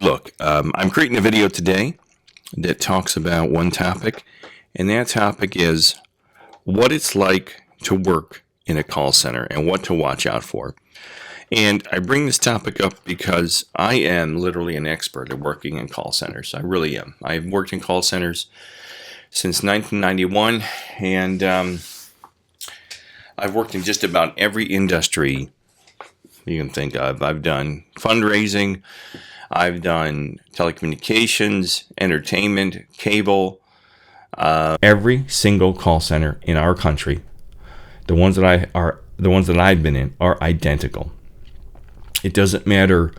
Look, I'm creating a video today that talks about one topic, and that topic is what it's like to work in a call center and what to watch out for. And I bring this topic up because I am literally an expert at working in call centers. I really am. I've worked in call centers since 1991, and I've worked in just about every industry you can think of. I've done fundraising, I've done telecommunications, entertainment, cable. Every single call center in our country, the ones that I've been in, are identical. It doesn't matter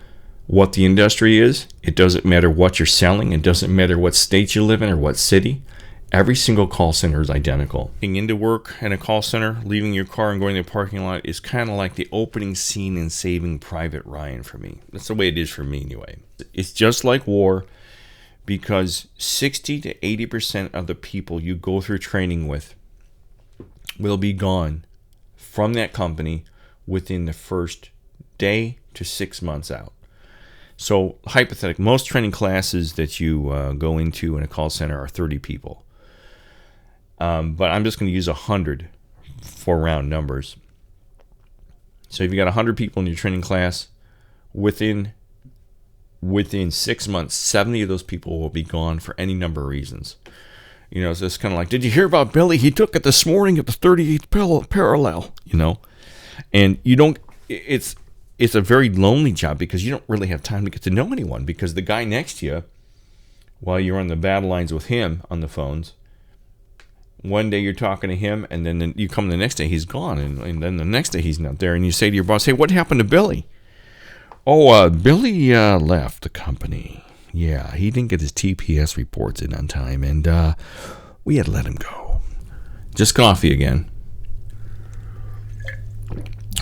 what the industry is. It doesn't matter what you're selling. It doesn't matter what state you live in or what city. Every single call center is identical. Getting into work in a call center, leaving your car and going to the parking lot is kind of like the opening scene in Saving Private Ryan for me. That's the way it is for me anyway. It's just like war, because 60 to 80% of the people you go through training with will be gone from that company within the first day to 6 months out. So hypothetically, most training classes that you go into in a call center are 30 people. But I'm just going to use 100 for round numbers. So if you got 100 people in your training class, within 6 months, 70 of those people will be gone for any number of reasons. You know, it's just kind of like, did you hear about Billy? He took it this morning at the 38th parallel, you know. And you don't, it's a very lonely job because you don't really have time to get to know anyone, because the guy next to you, while you're on the battle lines with him on the phones, one day you're talking to him, and then you come the next day, he's gone, and then the next day he's not there, and you say to your boss, hey, what happened to Billy? Oh, Billy left the company. Yeah, he didn't get his TPS reports in on time, and we had to let him go. Just coffee again.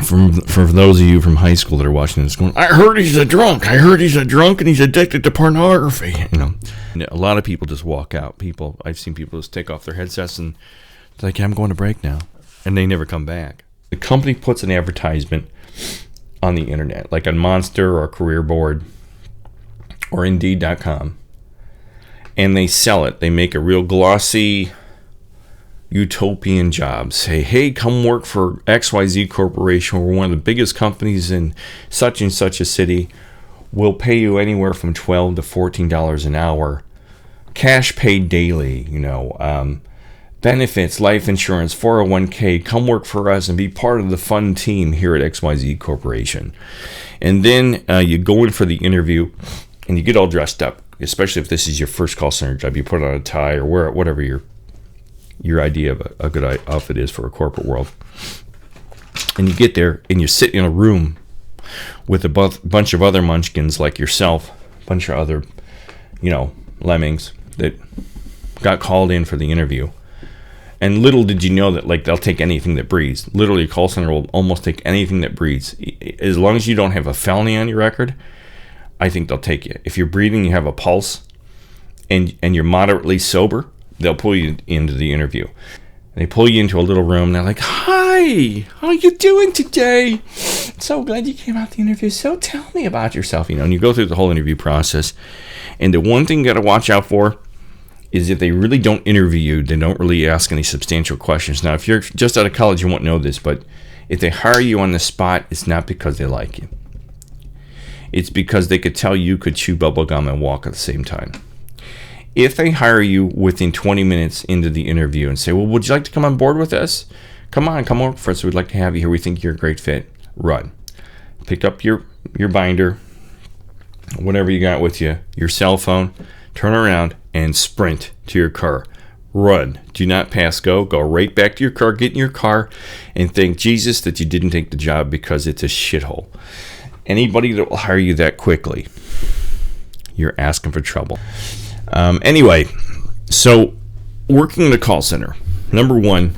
For those of you from high school that are watching this going, I heard he's a drunk. I heard he's a drunk and he's addicted to pornography. You know, and a lot of people just walk out. I've seen people just take off their headsets and it's like, I'm going to break now. And they never come back. The company puts an advertisement on the internet, like on Monster or Career Board or Indeed.com. And they sell it. They make a real glossy, utopian job. Say, hey, come work for XYZ Corporation. We're one of the biggest companies in such and such a city. We'll pay you anywhere from $12 to $14 an hour. Cash paid daily, you know. Benefits, life insurance, 401k. Come work for us and be part of the fun team here at XYZ Corporation. And then you go in for the interview and you get all dressed up, especially if this is your first call center job. You put on a tie or wear whatever your idea of a good outfit is for a corporate world. And you get there and you sit in a room with a bunch of other munchkins like yourself, a bunch of other, you know, lemmings that got called in for the interview. And little did you know that, like, they'll take anything that breathes. Literally, a call center will almost take anything that breathes. As long as you don't have a felony on your record, I think they'll take you. If you're breathing, you have a pulse, and you're moderately sober, they'll pull you into the interview. They pull you into a little room. And they're like, hi, how are you doing today? So glad you came out the interview. So tell me about yourself. You know, and you go through the whole interview process. And the one thing you got to watch out for is if they really don't interview you, they don't really ask any substantial questions. Now, if you're just out of college, you won't know this. But if they hire you on the spot, it's not because they like you. It's because they could tell you could chew bubblegum and walk at the same time. If they hire you within 20 minutes into the interview and say, well, would you like to come on board with us? Come work for us. We'd like to have you here. We think you're a great fit. Run. Pick up your binder, whatever you got with you, your cell phone, turn around and sprint to your car. Run. Do not pass go. Go right back to your car, get in your car, and thank Jesus that you didn't take the job, because it's a shithole. Anybody that will hire you that quickly, you're asking for trouble. Anyway, so working in a call center, number one,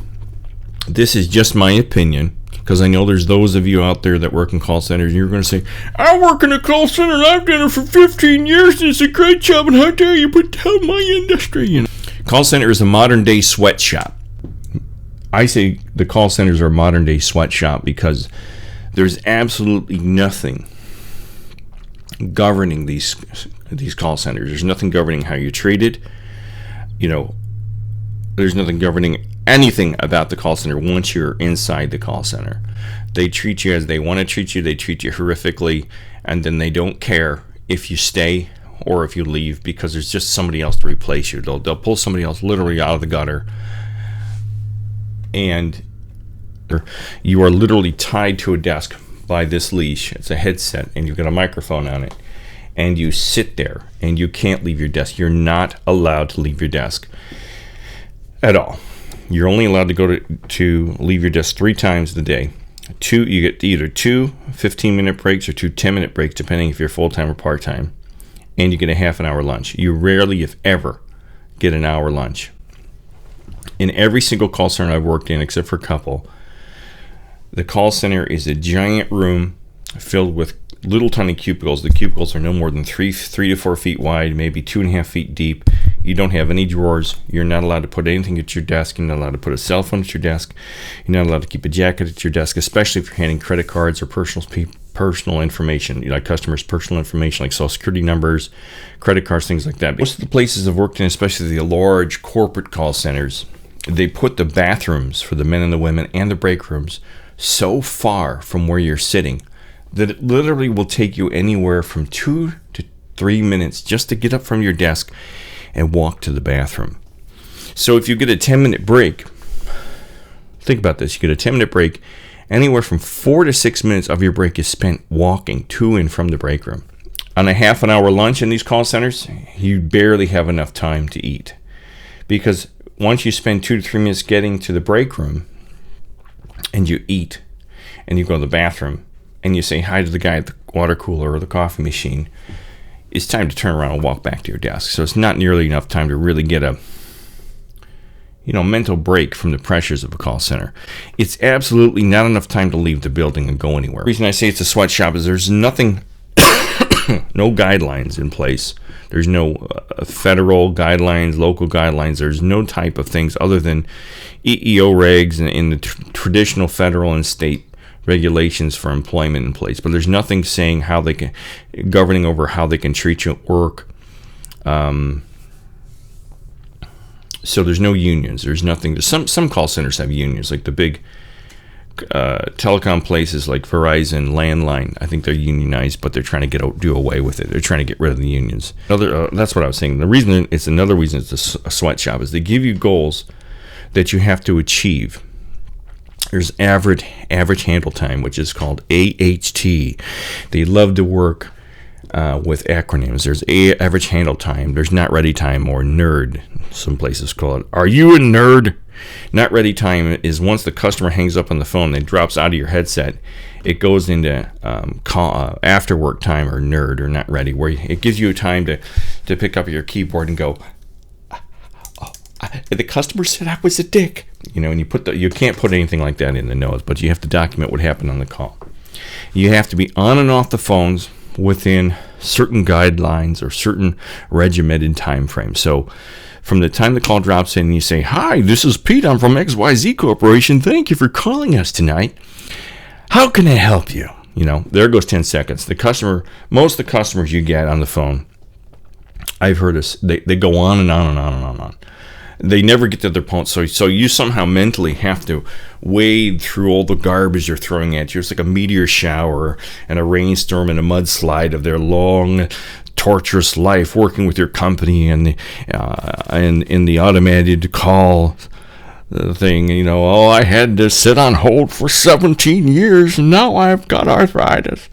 this is just my opinion, because I know there's those of you out there that work in call centers, and you're going to say, I work in a call center and I've done it for 15 years and it's a great job, and how dare you put down my industry? You know, call center is a modern day sweatshop. I say the call centers are a modern day sweatshop because there's absolutely nothing governing these these call centers. There's nothing governing how you're treated. There's nothing governing anything about the call center once you're inside the call center. They treat you as they want to treat you. They treat you horrifically, and then they don't care if you stay or if you leave, because there's just somebody else to replace you. They'll pull somebody else literally out of the gutter, and you are literally tied to a desk by this leash. It's a headset, and you've got a microphone on it, and you sit there, and you can't leave your desk. You're not allowed to leave your desk at all. You're only allowed to go to leave your desk 3 times a day. You get either 2 15-minute breaks or 2 10-minute breaks, depending if you're full-time or part-time. And you get a half an hour lunch. You rarely, if ever, get an hour lunch. In every single call center I've worked in, except for a couple, the call center is a giant room filled with little tiny cubicles. The cubicles are no more than 3 to 4 feet wide, maybe 2.5 feet deep. You don't have any drawers. You're not allowed to put anything at your desk. You're not allowed to put a cell phone at your desk. You're not allowed to keep a jacket at your desk, especially if you're handing credit cards or personal information, like customers' personal information, like social security numbers, credit cards, things like that. Most of the places I've worked in, especially the large corporate call centers, they put the bathrooms for the men and the women and the break rooms so far from where you're sitting that it literally will take you anywhere from 2 to 3 minutes just to get up from your desk and walk to the bathroom. So if you get a 10-minute break, think about this, you get a 10-minute break, anywhere from 4 to 6 minutes of your break is spent walking to and from the break room. On a half an hour lunch in these call centers, you barely have enough time to eat. Because once you spend 2 to 3 minutes getting to the break room, and you eat, and you go to the bathroom, and you say hi to the guy at the water cooler or the coffee machine, it's time to turn around and walk back to your desk. So it's not nearly enough time to really get a mental break from the pressures of a call center. It's absolutely not enough time to leave the building and go anywhere. The reason I say it's a sweatshop is there's nothing, no guidelines in place. There's no federal guidelines, local guidelines. There's no type of things other than EEO regs and in the traditional federal and state regulations for employment in place. But there's nothing saying how they can, governing over how they can treat you at work. So there's no unions. There's nothing. Some call centers have unions, like the big telecom places like Verizon, Landline. I think they're unionized, but they're trying to do away with it. They're trying to get rid of the unions. That's what I was saying. Another reason it's a sweatshop is they give you goals that you have to achieve. There's average handle time, which is called AHT. They love to work with acronyms. There's average handle time. There's not ready time, or NERD. Some places call it. Are you a nerd? Not ready time is once the customer hangs up on the phone and drops out of your headset, it goes into after work time, or NERD, or not ready, where it gives you time to pick up your keyboard and go, the customer said I was a dick. And you can't put anything like that in the notes, but you have to document what happened on the call. You have to be on and off the phones within certain guidelines or certain regimented time frames. So from the time the call drops in and you say, "Hi, this is Pete. I'm from XYZ Corporation. Thank you for calling us tonight. How can I help you?" There goes 10 seconds. Most of the customers you get on the phone, I've heard they go on and on and on and on and on. They never get to their point, so you somehow mentally have to wade through all the garbage they're throwing at you. It's like a meteor shower and a rainstorm and a mudslide of their long, torturous life working with your company and in the automated call thing. I had to sit on hold for 17 years and now I've got arthritis.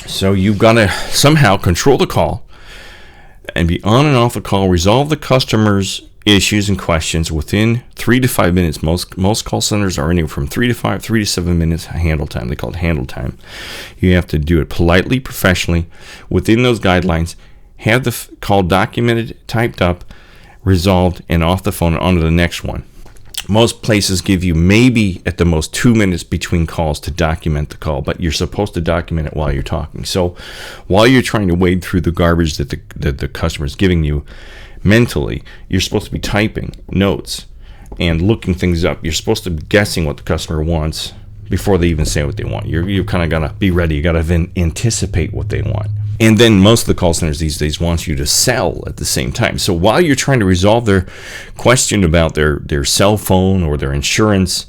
So you've got to somehow control the call and be on and off the call, resolve the customer's issues and questions within 3 to 5 minutes. Most call centers are anywhere from 3 to 7 minutes handle time. They call it handle time. You have to do it politely, professionally, within those guidelines. Have the call documented, typed up, resolved, and off the phone and on to the next one. Most places give you maybe at the most 2 minutes between calls to document the call, but you're supposed to document it while you're talking. So while you're trying to wade through the garbage that the customer is giving you, mentally, you're supposed to be typing notes and looking things up. You're supposed to be guessing what the customer wants before they even say what they want. You've kind of got to be ready. You got to then anticipate what they want. And then most of the call centers these days want you to sell at the same time. So while you're trying to resolve their question about their cell phone or their insurance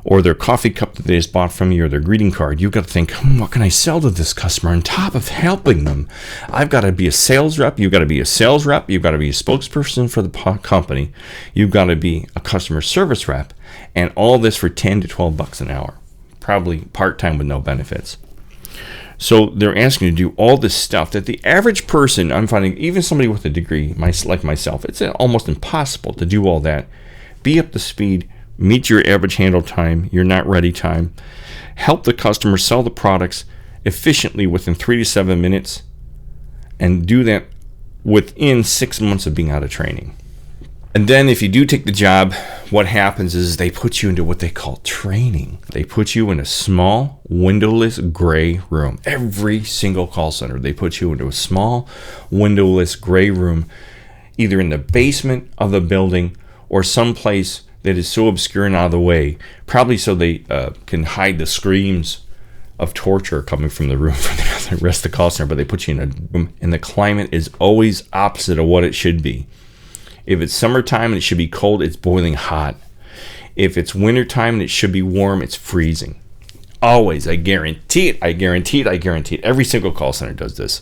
or their coffee cup that they just bought from you or their greeting card, you've got to think, what can I sell to this customer on top of helping them? I've got to be a sales rep. You've got to be a sales rep. You've got to be a spokesperson for the company. You've got to be a customer service rep. And all this for $10 to $12 an hour, probably part-time with no benefits. So they're asking you to do all this stuff that the average person, I'm finding, even somebody with a degree, like myself, it's almost impossible to do all that. Be up to speed, meet your average handle time, your not ready time, help the customer sell the products efficiently within 3 to 7 minutes, and do that within 6 months of being out of training. And then if you do take the job, what happens is they put you into what they call training. They put you in a small, windowless, gray room. Every single call center, they put you into a small, windowless, gray room, either in the basement of the building or someplace that is so obscure and out of the way, probably so they can hide the screams of torture coming from the room from the rest of the call center. But they put you in a room, and the climate is always opposite of what it should be. If it's summertime and it should be cold, it's boiling hot. If it's wintertime and it should be warm, it's freezing. Always, I guarantee it, I guarantee it, I guarantee it. Every single call center does this.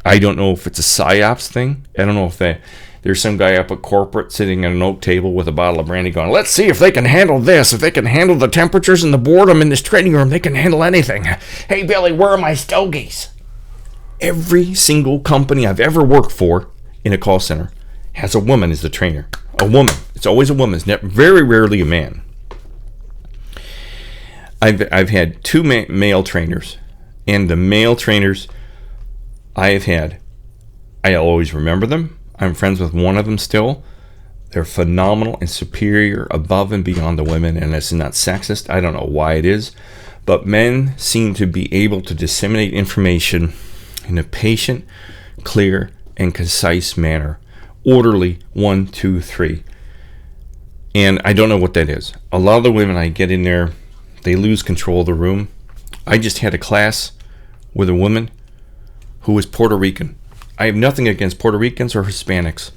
I don't know if it's a PsyOps thing. I don't know if there's some guy up at corporate sitting at an oak table with a bottle of brandy going, let's see if they can handle this. If they can handle the temperatures and the boredom in this training room, they can handle anything. Hey, Billy, where are my stogies? Every single company I've ever worked for in a call center has a woman as the trainer. A woman. It's always a woman. It's very rarely a man. I've had 2 male trainers, and the male trainers I have had, I always remember them. I'm friends with one of them still. They're phenomenal and superior, above and beyond the women, and it's not sexist. I don't know why it is, but men seem to be able to disseminate information in a patient, clear, and concise manner. Orderly, 1, 2, 3. And I don't know what that is. A lot of the women I get in there, they lose control of the room. I just had a class with a woman who was Puerto Rican. I have nothing against Puerto Ricans or Hispanics.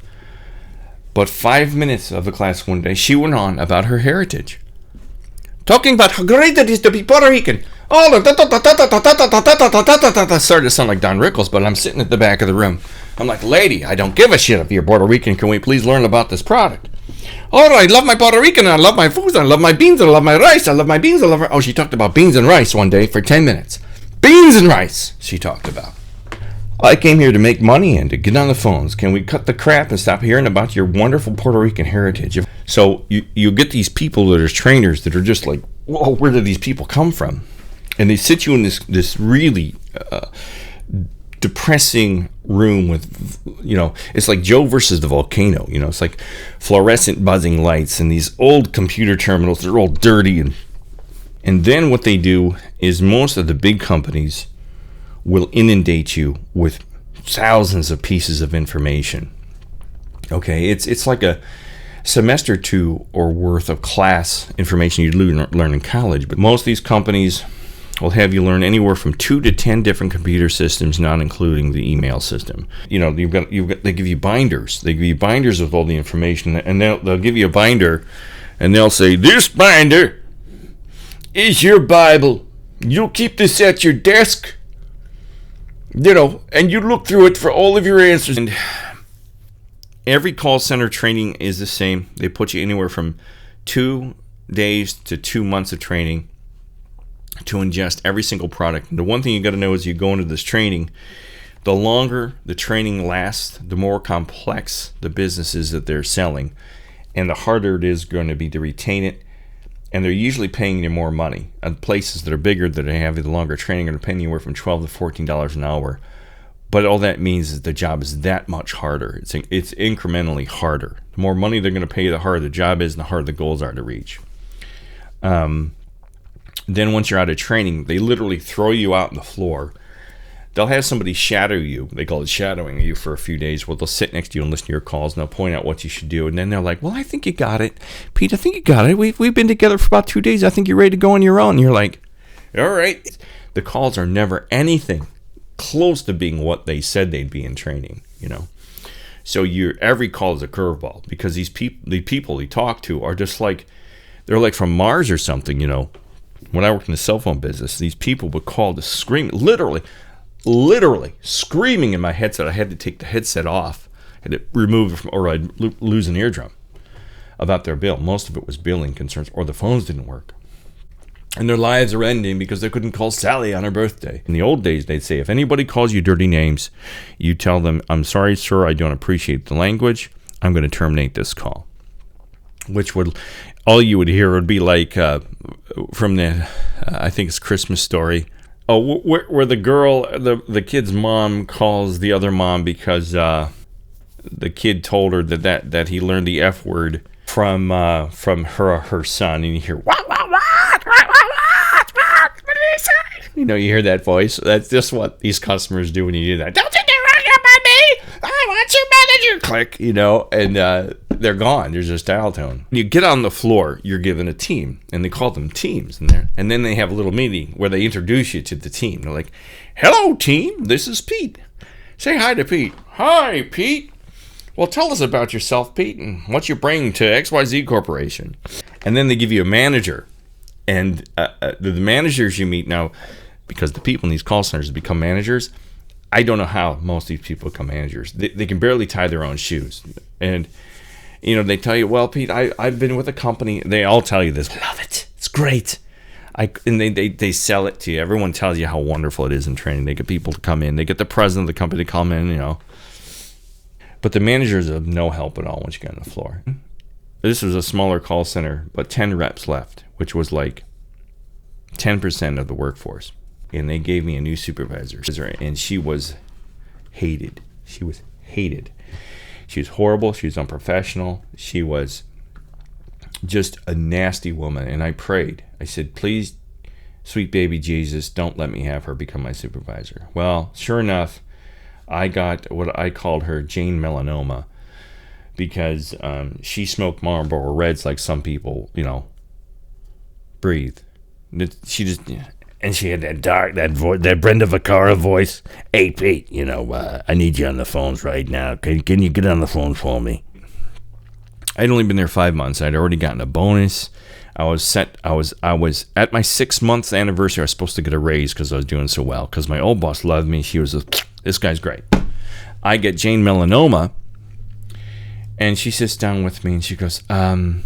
But 5 minutes of the class one day, she went on about her heritage. Talking about how great it is to be Puerto Rican. Oh, started to sound like Don Rickles, but I'm sitting at the back of the room. I'm like, lady, I don't give a shit if you're Puerto Rican. Can we please learn about this product? Oh, I love my Puerto Rican. I love my foods. I love my beans. I love my rice. I love my beans. Oh, she talked about beans and rice one day for 10 minutes. Beans and rice, she talked about. I came here to make money and to get on the phones. Can we cut the crap and stop hearing about your wonderful Puerto Rican heritage? So you get these people that are trainers that are just like, whoa, where did these people come from? And they sit you in this really depressing room with, it's like Joe versus the volcano. It's like fluorescent buzzing lights and these old computer terminals. They're all dirty. And then what they do is most of the big companies will inundate you with thousands of pieces of information. Okay, it's like a semester 2 or worth of class information you learn in college. But most of these companies will have you learn anywhere from 2 to 10 different computer systems, not including the email system. They give you binders. They give you binders with all the information, and they'll give you a binder, and they'll say, this binder is your Bible. You'll keep this at your desk, and you look through it for all of your answers. And every call center training is the same. They put you anywhere from 2 days to 2 months of training to ingest every single product. And the one thing you got to know is you go into this training, the longer the training lasts, the more complex the business is that they're selling, and the harder it is going to be to retain it. And they're usually paying you more money. Places that are bigger, that have the longer training, are paying you anywhere from $12 to $14 an hour. But all that means is the job is that much harder. It's incrementally harder. The more money they're going to pay you, the harder the job is, and the harder the goals are to reach. Then once you're out of training, they literally throw you out on the floor. They'll have somebody shadow you. They call it shadowing you for a few days. Well, they'll sit next to you and listen to your calls, and they'll point out what you should do. And then they're like, well, I think you got it. Pete, I think you got it. We've been together for about 2 days. I think you're ready to go on your own. And you're like, all right. The calls are never anything close to being what they said they'd be in training, you know. So every call is a curveball, because the people you talk to are just like, they're like from Mars or something, you know. When I worked in the cell phone business, these people would call to scream, literally screaming in my headset. I had to take the headset off, had to remove it or I'd lose an eardrum, about their bill. Most of it was billing concerns, or the phones didn't work. And their lives are ending because they couldn't call Sally on her birthday. In the old days, they'd say, if anybody calls you dirty names, you tell them, I'm sorry, sir, I don't appreciate the language. I'm going to terminate this call. Which would, all you would hear would be like from the, I think it's Christmas Story. Oh, where the girl, the kid's mom calls the other mom because the kid told her that he learned the F word from her son, and you hear, what? You know, you hear that voice. That's just what these customers do when you do that. Don't you dare hang up on me! I want your manager! Click, you know, and they're gone. There's just dial tone. When you get on the floor, you're given a team, and they call them teams. And then they have a little meeting where they introduce you to the team. They're like, hello, team. This is Pete. Say hi to Pete. Hi, Pete. Well, tell us about yourself, Pete, and what you bring to XYZ Corporation. And then they give you a manager. And the managers you meet now, because the people in these call centers become managers, I don't know how most of these people become managers. They can barely tie their own shoes. And, you know, they tell you, well, Pete, I've been with a company. They all tell you this. Love it. It's great. And they sell it to you. Everyone tells you how wonderful it is in training. They get people to come in. They get the president of the company to come in, you know. But the managers are of no help at all once you get on the floor. This was a smaller call center, but 10 reps left, which was like 10% of the workforce. And they gave me a new supervisor, and she was hated. She was hated. She was horrible. She was unprofessional. She was just a nasty woman. And I prayed. I said, please, sweet baby Jesus, don't let me have her become my supervisor. Well, sure enough, I got what I called her Jane Melanoma, because she smoked Marlboro Reds like some people, you know, breathe. She just, and she had that dark, that voice, that Brenda Vaccaro voice. Hey, Pete, you know, I need you on the phones right now. Can you get on the phone for me? I'd only been there 5 months. I'd already gotten a bonus. I was at my 6 months anniversary. I was supposed to get a raise because I was doing so well. Because my old boss loved me. She was this guy's great. I get Jane Melanoma, and she sits down with me and she goes, I've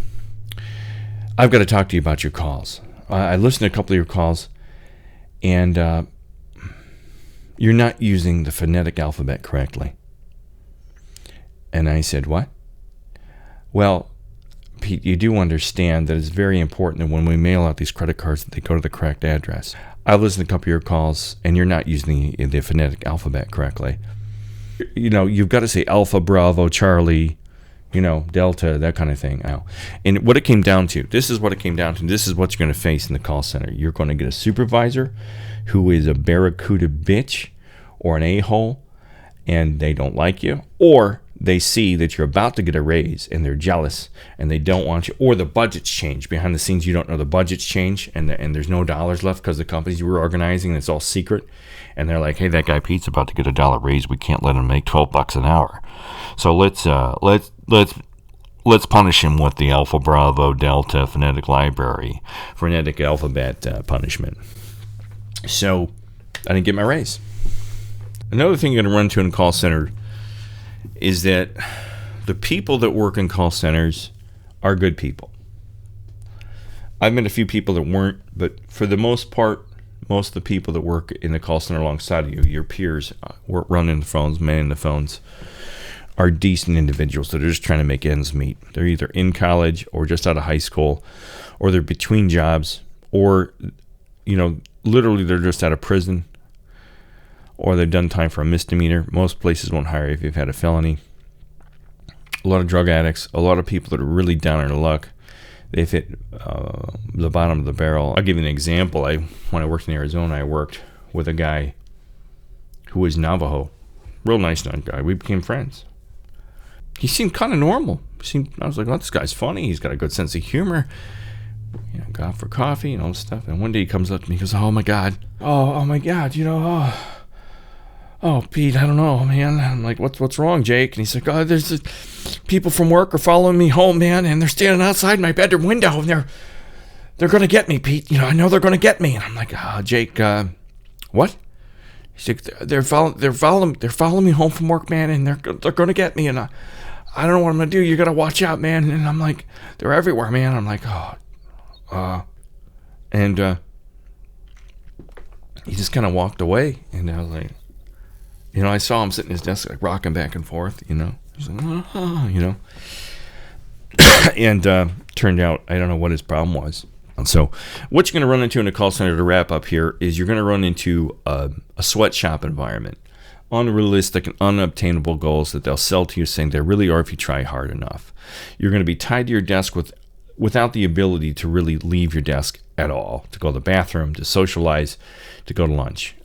got to talk to you about your calls. I listened to a couple of your calls, and you're not using the phonetic alphabet correctly. And I said, what? Well, Pete, you do understand that it's very important that when we mail out these credit cards that they go to the correct address. I've listened to a couple of your calls, and you're not using the phonetic alphabet correctly. You know, you've got to say Alpha, Bravo, Charlie, you know, Delta, that kind of thing. And what it came down to, this is what it came down to. This is what you're going to face in the call center. You're going to get a supervisor who is a barracuda bitch or an a-hole, and they don't like you, or they see that you're about to get a raise and they're jealous and they don't want you, or the budget's changed. Behind the scenes, you don't know the budget's changed, and there's no dollars left because the companies you were organizing, and it's all secret. And they're like, hey, that guy Pete's about to get $1 raise. We can't let him make $12 an hour. So let's punish him with the Alpha, Bravo, Delta phonetic library, phonetic alphabet punishment. So I didn't get my raise. Another thing you're going to run into in a call center is that the people that work in call centers are good people. I've met a few people that weren't, but for the most part, most of the people that work in the call center alongside of you, your peers, running the phones, manning the phones, are decent individuals that are just trying to make ends meet. They're either in college or just out of high school, or they're between jobs, or, you know, literally they're just out of prison, or they've done time for a misdemeanor. Most places won't hire you if you've had a felony. A lot of drug addicts, a lot of people that are really down on their luck. They've hit the bottom of the barrel. I'll give you an example. When I worked in Arizona, I worked with a guy who was Navajo. Real nice guy. We became friends. He seemed kind of normal. I was like, oh, this guy's funny. He's got a good sense of humor. You know, go out for coffee and all this stuff. And one day he comes up to me and goes, oh my God, you know, oh, Pete, I don't know, man. I'm like, what's wrong, Jake? And he's like, oh, there's people from work are following me home, man, and they're standing outside my bedroom window, and they're going to get me, Pete. I know they're going to get me. And I'm like, Jake, what? He's like, they're following me home from work, man, and they're going to get me, and I don't know what I'm going to do. You got to watch out, man. And I'm like, they're everywhere, man. I'm like, and he just kind of walked away, and I was like, I saw him sitting at his desk, like rocking back and forth, He's like, and turned out, I don't know what his problem was. So what you're going to run into in a call center, to wrap up here, is you're going to run into a sweatshop environment, unrealistic and unobtainable goals that they'll sell to you, saying they really are if you try hard enough. You're going to be tied to your desk without the ability to really leave your desk at all, to go to the bathroom, to socialize, to go to lunch.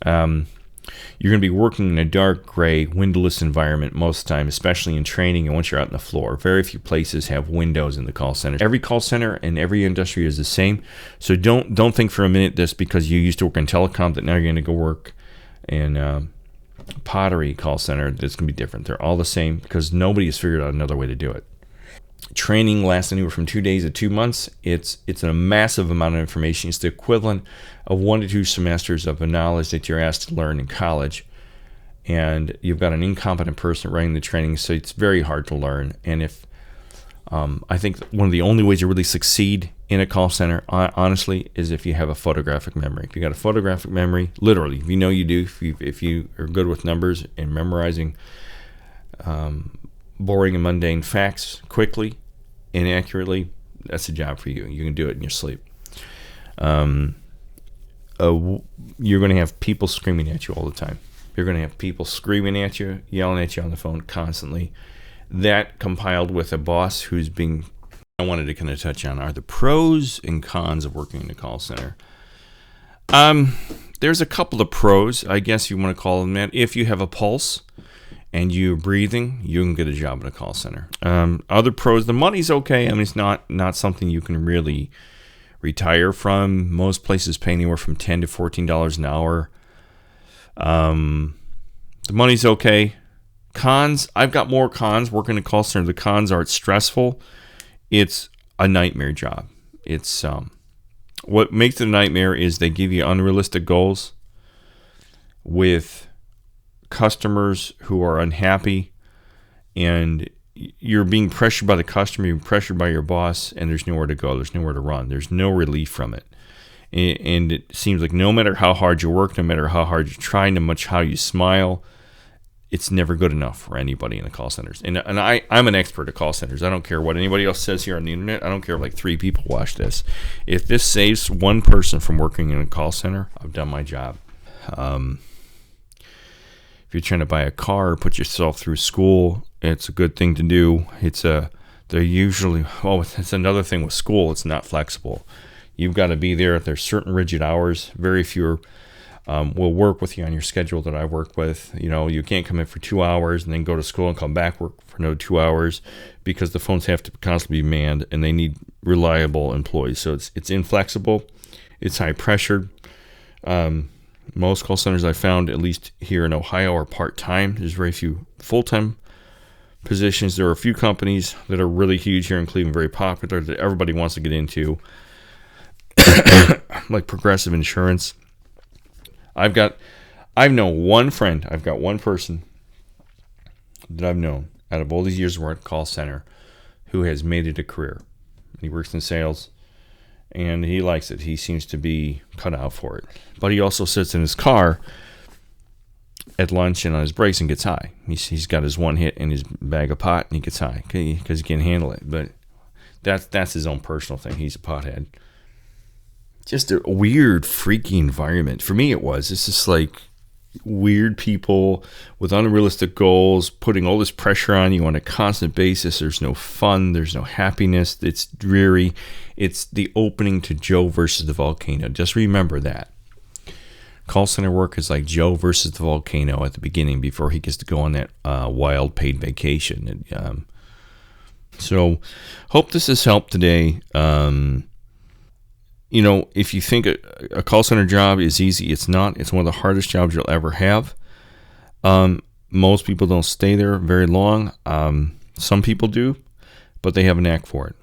You're going to be working in a dark, gray, windowless environment most of the time, especially in training and once you're out on the floor. Very few places have windows in the call center. Every call center and every industry is the same. So don't think for a minute this because you used to work in telecom that now you're going to go work in pottery call center that's going to be different. They're all the same because nobody has figured out another way to do it. Training lasts anywhere from 2 days to 2 months. It's a massive amount of information. It's the equivalent of 1 to 2 semesters of the knowledge that you're asked to learn in college. And you've got an incompetent person running the training, so it's very hard to learn. And if I think one of the only ways you really succeed in a call center, honestly, is if you have a photographic memory. If you got a photographic memory, literally, if you know you do, if you are good with numbers and memorizing boring and mundane facts quickly and accurately, that's a job for you. You can do it in your sleep. You're going to have people screaming at you all the time. You're going to have people screaming at you, yelling at you on the phone constantly. That compiled with a boss who's being... I wanted to kind of touch on are the pros and cons of working in a call center. There's a couple of pros, I guess you want to call them that. If you have a pulse and you're breathing, you can get a job in a call center. Other pros, the money's okay. I mean, it's not something you can really retire from. Most places pay anywhere from $10 to $14 an hour. The money's okay. Cons, I've got more cons working in a call center. The cons are it's stressful. It's a nightmare job. It's what makes it a nightmare is they give you unrealistic goals with customers who are unhappy, and you're being pressured by the customer, you're pressured by your boss, and there's nowhere to go. There's nowhere to run. There's no relief from it. And it seems like no matter how hard you work, no matter how hard you try, no much how you smile, it's never good enough for anybody in the call centers. And I'm an expert at call centers. I don't care what anybody else says here on the internet. I don't care if like 3 people watch this. If this saves one person from working in a call center, I've done my job. If you're trying to buy a car or put yourself through school, it's a good thing to do. They're usually, it's another thing with school. It's not flexible. You've got to be there. There's certain rigid hours. Very few will work with you on your schedule that I work with. You can't come in for 2 hours and then go to school and come back work for another 2 hours because the phones have to constantly be manned and they need reliable employees. So it's inflexible. It's high pressure. Most call centers I found, at least here in Ohio, are part-time. There's very few full-time positions. There are a few companies that are really huge here in Cleveland, very popular, that everybody wants to get into, like Progressive Insurance. I've known one friend. I've got one person that I've known out of all these years of work at call center who has made it a career. He works in sales, and he likes it. He seems to be cut out for it. But he also sits in his car at lunch and on his breaks and gets high. He's got his one hit in his bag of pot, and he gets high because he can't handle it. But that's his own personal thing. He's a pothead. Just a weird, freaky environment. For me, it was. It's just like weird people with unrealistic goals, putting all this pressure on you on a constant basis. There's no fun. There's no happiness. It's dreary. It's the opening to Joe versus the volcano. Just remember that. Call center work is like Joe versus the volcano at the beginning before he gets to go on that wild paid vacation. So, hope this has helped today. If you think a call center job is easy, it's not. It's one of the hardest jobs you'll ever have. Most people don't stay there very long. Some people do, but they have a knack for it.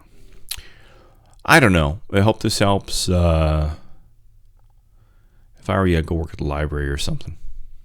I don't know. I hope this helps. If I were you, I'd go work at the library or something.